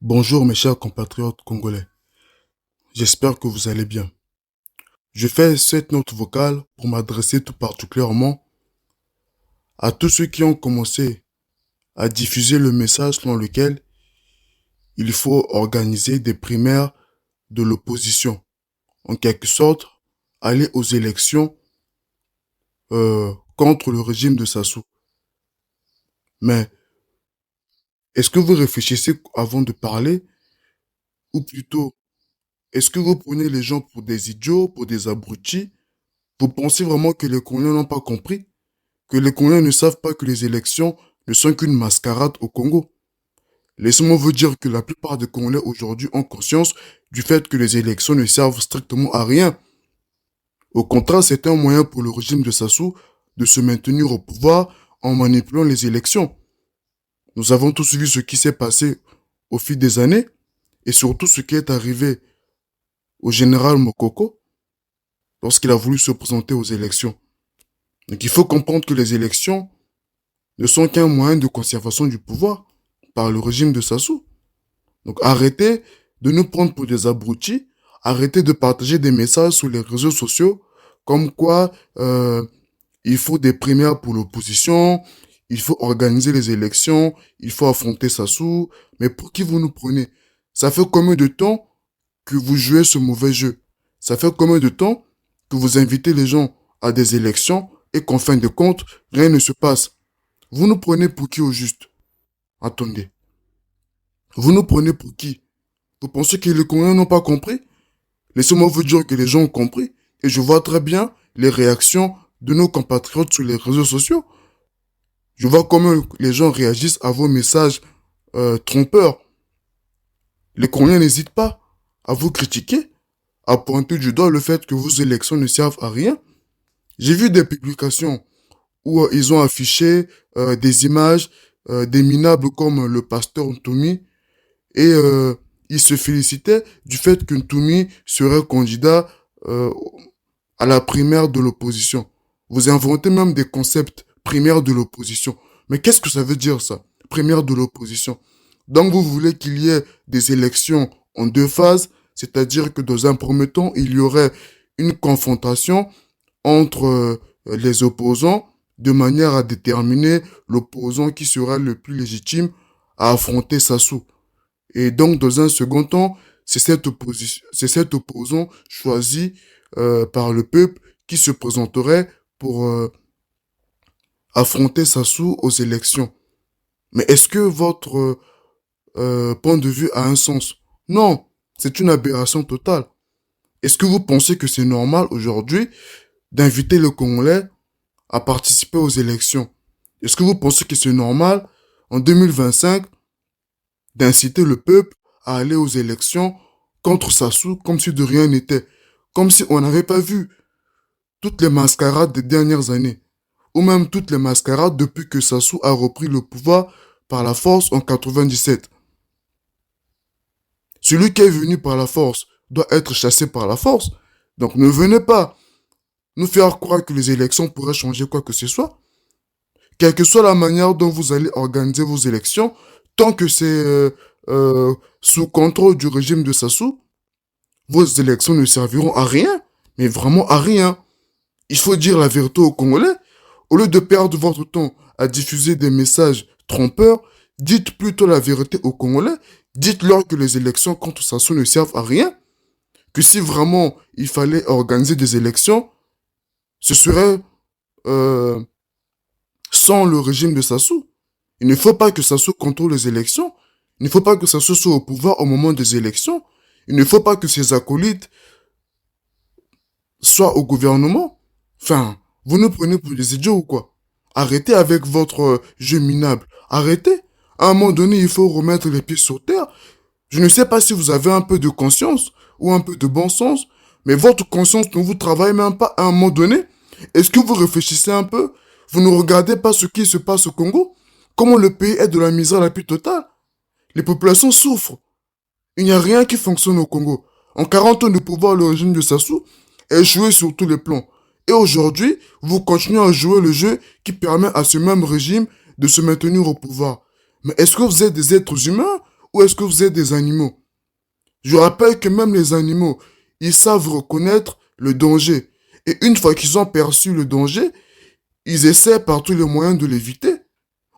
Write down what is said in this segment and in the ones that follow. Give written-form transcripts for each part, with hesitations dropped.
Bonjour mes chers compatriotes congolais, j'espère que vous allez bien. Je fais cette note vocale pour m'adresser tout particulièrement à tous ceux qui ont commencé à diffuser le message selon lequel il faut organiser des primaires de l'opposition. En quelque sorte, aller aux élections contre le régime de Sassou. Mais est-ce que vous réfléchissez avant de parler ou plutôt est-ce que vous prenez les gens pour des idiots, pour des abrutis? Vous pensez vraiment que les Congolais n'ont pas compris? Que les Congolais ne savent pas que les élections ne sont qu'une mascarade au Congo. Laissez-moi vous dire que la plupart des Congolais aujourd'hui ont conscience du fait que les élections ne servent strictement à rien. Au contraire, c'est un moyen pour le régime de Sassou de se maintenir au pouvoir en manipulant les élections. Nous avons tous vu ce qui s'est passé au fil des années et surtout ce qui est arrivé au général Mokoko lorsqu'il a voulu se présenter aux élections. Donc il faut comprendre que les élections ne sont qu'un moyen de conservation du pouvoir par le régime de Sassou. Donc arrêtez de nous prendre pour des abrutis, arrêtez de partager des messages sur les réseaux sociaux comme quoi il faut des primaires pour l'opposition, il faut organiser les élections, il faut affronter Sassou. Mais pour qui vous nous prenez? Ça fait combien de temps que vous jouez ce mauvais jeu? Ça fait combien de temps que vous invitez les gens à des élections et qu'en fin de compte, rien ne se passe? Vous nous prenez pour qui au juste? Attendez. Vous nous prenez pour qui? Vous pensez que les Congolais n'ont pas compris? Laissez-moi vous dire que les gens ont compris. Et je vois très bien les réactions de nos compatriotes sur les réseaux sociaux. Je vois comment les gens réagissent à vos messages trompeurs. Les Congolais n'hésitent pas à vous critiquer, à pointer du doigt le fait que vos élections ne servent à rien. J'ai vu des publications où ils ont affiché des images des minables comme le pasteur Ntoumi et ils se félicitaient du fait que Ntoumi serait candidat euh, à la primaire de l'opposition. Vous inventez même des concepts primaire de l'opposition. Mais qu'est-ce que ça veut dire ça, primaire de l'opposition? Donc vous voulez qu'il y ait des élections en deux phases, c'est-à-dire que dans un premier temps, il y aurait une confrontation entre les opposants de manière à déterminer l'opposant qui sera le plus légitime à affronter Sassou. Et donc, dans un second temps, c'est cet opposant choisi par le peuple qui se présenterait pour affronter Sassou aux élections. Mais est-ce que votre point de vue a un sens? Non, c'est une aberration totale. Est-ce que vous pensez que c'est normal aujourd'hui d'inviter le Congolais à participer aux élections? Est-ce que vous pensez que c'est normal en 2025 d'inciter le peuple à aller aux élections contre Sassou comme si de rien n'était, comme si on n'avait pas vu toutes les mascarades des dernières années, ou même toutes les mascarades depuis que Sassou a repris le pouvoir par la force en 97. Celui qui est venu par la force doit être chassé par la force. Donc ne venez pas nous faire croire que les élections pourraient changer quoi que ce soit. Quelle que soit la manière dont vous allez organiser vos élections, tant que c'est sous contrôle du régime de Sassou, vos élections ne serviront à rien, mais vraiment à rien. Il faut dire la vérité aux Congolais. Au lieu de perdre votre temps à diffuser des messages trompeurs, dites plutôt la vérité aux Congolais. Dites-leur que les élections contre Sassou ne servent à rien. Que si vraiment il fallait organiser des élections, ce serait euh, sans le régime de Sassou. Il ne faut pas que Sassou contrôle les élections. Il ne faut pas que Sassou soit au pouvoir au moment des élections. Il ne faut pas que ses acolytes soient au gouvernement. Enfin, vous nous prenez pour des idiots ou quoi? Arrêtez avec votre jeu minable. Arrêtez. À un moment donné, il faut remettre les pieds sur terre. Je ne sais pas si vous avez un peu de conscience ou un peu de bon sens, mais votre conscience ne vous travaille même pas à un moment donné. Est-ce que vous réfléchissez un peu? Vous ne regardez pas ce qui se passe au Congo? Comment le pays est de la misère la plus totale? Les populations souffrent. Il n'y a rien qui fonctionne au Congo. En 40 ans de pouvoir, le régime de Sassou a échoué sur tous les plans. Et aujourd'hui, vous continuez à jouer le jeu qui permet à ce même régime de se maintenir au pouvoir. Mais est-ce que vous êtes des êtres humains ou est-ce que vous êtes des animaux? Je rappelle que même les animaux, ils savent reconnaître le danger. Et une fois qu'ils ont perçu le danger, ils essaient par tous les moyens de l'éviter.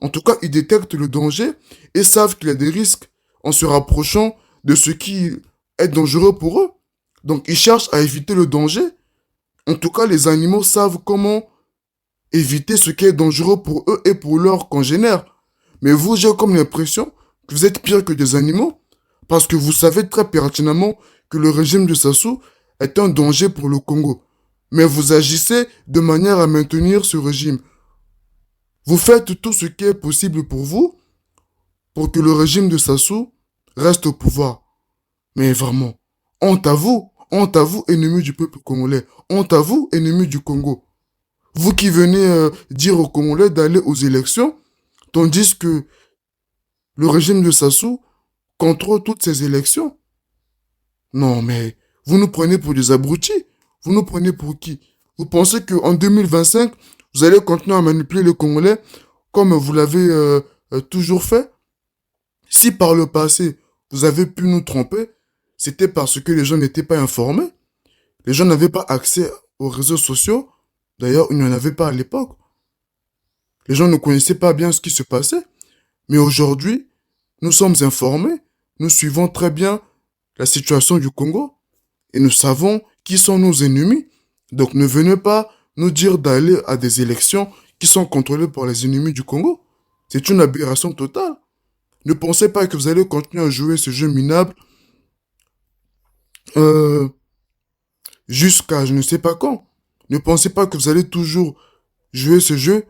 En tout cas, ils détectent le danger et savent qu'il y a des risques en se rapprochant de ce qui est dangereux pour eux. Donc, ils cherchent à éviter le danger. En tout cas, les animaux savent comment éviter ce qui est dangereux pour eux et pour leurs congénères. Mais vous, j'ai comme l'impression que vous êtes pire que des animaux parce que vous savez très pertinemment que le régime de Sassou est un danger pour le Congo. Mais vous agissez de manière à maintenir ce régime. Vous faites tout ce qui est possible pour vous pour que le régime de Sassou reste au pouvoir. Mais vraiment, honte à vous, ennemi du peuple congolais, honte à vous, ennemi du Congo. Vous qui venez dire aux Congolais d'aller aux élections, tandis que le régime de Sassou contrôle toutes ces élections. Non, mais vous nous prenez pour des abrutis. Vous nous prenez pour qui? Vous pensez qu'en 2025, vous allez continuer à manipuler les Congolais comme vous l'avez toujours fait? Si par le passé, vous avez pu nous tromper, c'était parce que les gens n'étaient pas informés. Les gens n'avaient pas accès aux réseaux sociaux. D'ailleurs, il n'y en avait pas à l'époque. Les gens ne connaissaient pas bien ce qui se passait. Mais aujourd'hui, nous sommes informés. Nous suivons très bien la situation du Congo. Et nous savons qui sont nos ennemis. Donc ne venez pas nous dire d'aller à des élections qui sont contrôlées par les ennemis du Congo. C'est une aberration totale. Ne pensez pas que vous allez continuer à jouer ce jeu minable euh, jusqu'à je ne sais pas quand. Ne pensez pas que vous allez toujours jouer ce jeu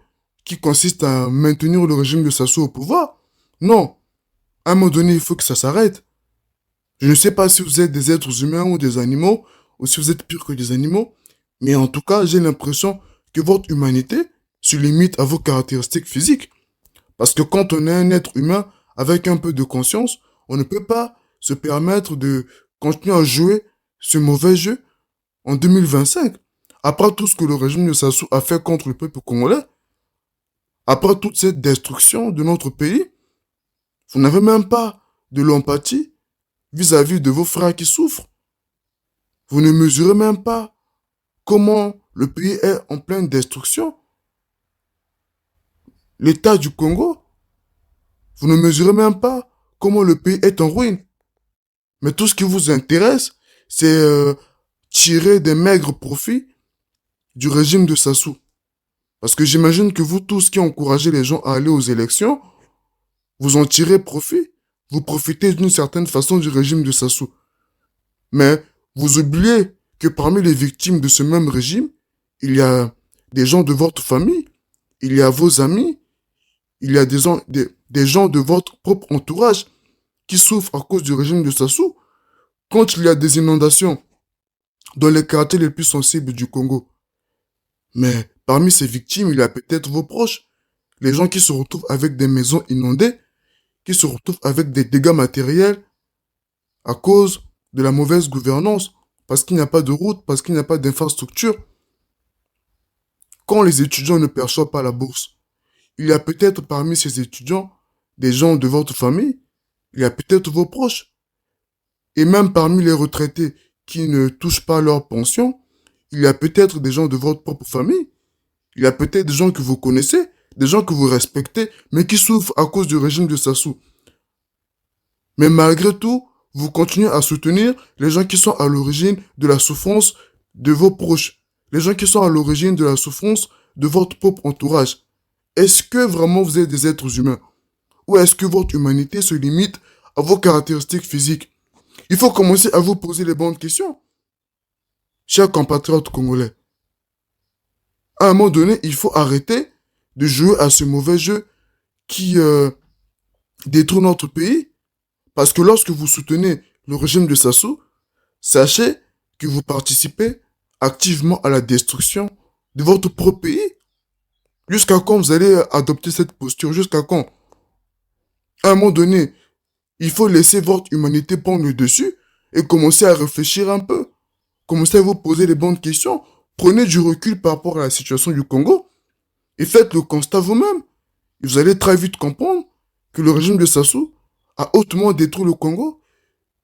qui consiste à maintenir le régime de Sassou au pouvoir. Non, à un moment donné, il faut que ça s'arrête. Je ne sais pas si vous êtes des êtres humains ou des animaux, ou si vous êtes pire que des animaux, mais en tout cas, j'ai l'impression que votre humanité se limite à vos caractéristiques physiques. Parce que quand on est un être humain avec un peu de conscience, on ne peut pas se permettre de continuer à jouer ce mauvais jeu en 2025. Après tout ce que le régime de Sassou a fait contre le peuple congolais, après toute cette destruction de notre pays, vous n'avez même pas de l'empathie vis-à-vis de vos frères qui souffrent. Vous ne mesurez même pas comment le pays est en pleine destruction. L'état du Congo, vous ne mesurez même pas comment le pays est en ruine. Mais tout ce qui vous intéresse, c'est tirer des maigres profits du régime de Sassou. Parce que j'imagine que vous tous qui encouragez les gens à aller aux élections, vous en tirez profit. Vous profitez d'une certaine façon du régime de Sassou. Mais vous oubliez que parmi les victimes de ce même régime, il y a des gens de votre famille, il y a vos amis, il y a des gens de votre propre entourage qui souffrent à cause du régime de Sassou. Quand il y a des inondations dans les quartiers les plus sensibles du Congo, mais parmi ces victimes, il y a peut-être vos proches, les gens qui se retrouvent avec des maisons inondées, qui se retrouvent avec des dégâts matériels à cause de la mauvaise gouvernance, parce qu'il n'y a pas de route, parce qu'il n'y a pas d'infrastructure. Quand les étudiants ne perçoivent pas la bourse, il y a peut-être parmi ces étudiants des gens de votre famille, il y a peut-être vos proches, et même parmi les retraités qui ne touchent pas leur pension, il y a peut-être des gens de votre propre famille, il y a peut-être des gens que vous connaissez, des gens que vous respectez, mais qui souffrent à cause du régime de Sassou. Mais malgré tout, vous continuez à soutenir les gens qui sont à l'origine de la souffrance de vos proches, les gens qui sont à l'origine de la souffrance de votre propre entourage. Est-ce que vraiment vous êtes des êtres humains? Ou est-ce que votre humanité se limite à vos caractéristiques physiques? Il faut commencer à vous poser les bonnes questions, chers compatriotes congolais. À un moment donné, il faut arrêter de jouer à ce mauvais jeu qui détruit notre pays. Parce que lorsque vous soutenez le régime de Sassou, sachez que vous participez activement à la destruction de votre propre pays. Jusqu'à quand vous allez adopter cette posture? Jusqu'à quand? À un moment donné, il faut laisser votre humanité prendre le dessus et commencer à réfléchir un peu. Commencez à vous poser les bonnes questions. Prenez du recul par rapport à la situation du Congo et faites le constat vous-même. Et vous allez très vite comprendre que le régime de Sassou a hautement détruit le Congo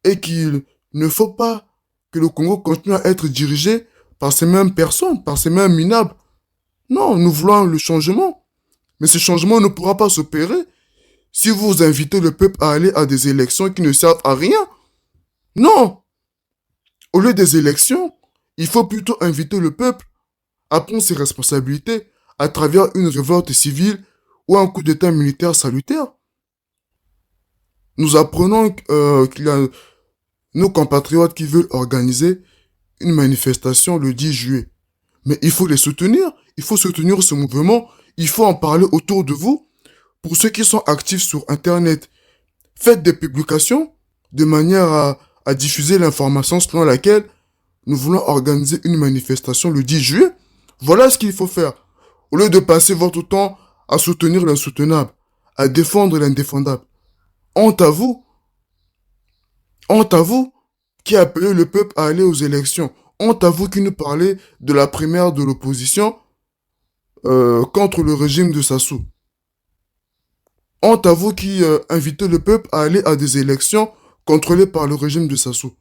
et qu'il ne faut pas que le Congo continue à être dirigé par ces mêmes personnes, par ces mêmes minables. Non, nous voulons le changement. Mais ce changement ne pourra pas s'opérer si vous invitez le peuple à aller à des élections qui ne servent à rien. Non, au lieu des élections, il faut plutôt inviter le peuple à prendre ses responsabilités à travers une révolte civile ou un coup d'état militaire salutaire. Nous apprenons qu'il y a nos compatriotes qui veulent organiser une manifestation le 10 juillet. Mais il faut les soutenir, il faut soutenir ce mouvement, il faut en parler autour de vous. Pour ceux qui sont actifs sur Internet, faites des publications de manière à diffuser l'information selon laquelle nous voulons organiser une manifestation le 10 juillet. Voilà ce qu'il faut faire. Au lieu de passer votre temps à soutenir l'insoutenable, à défendre l'indéfendable. Honte à vous, honte à vous qui appelez le peuple à aller aux élections. Honte à vous qui nous parlez de la primaire de l'opposition contre le régime de Sassou. Honte à vous qui invitez le peuple à aller à des élections contrôlées par le régime de Sassou.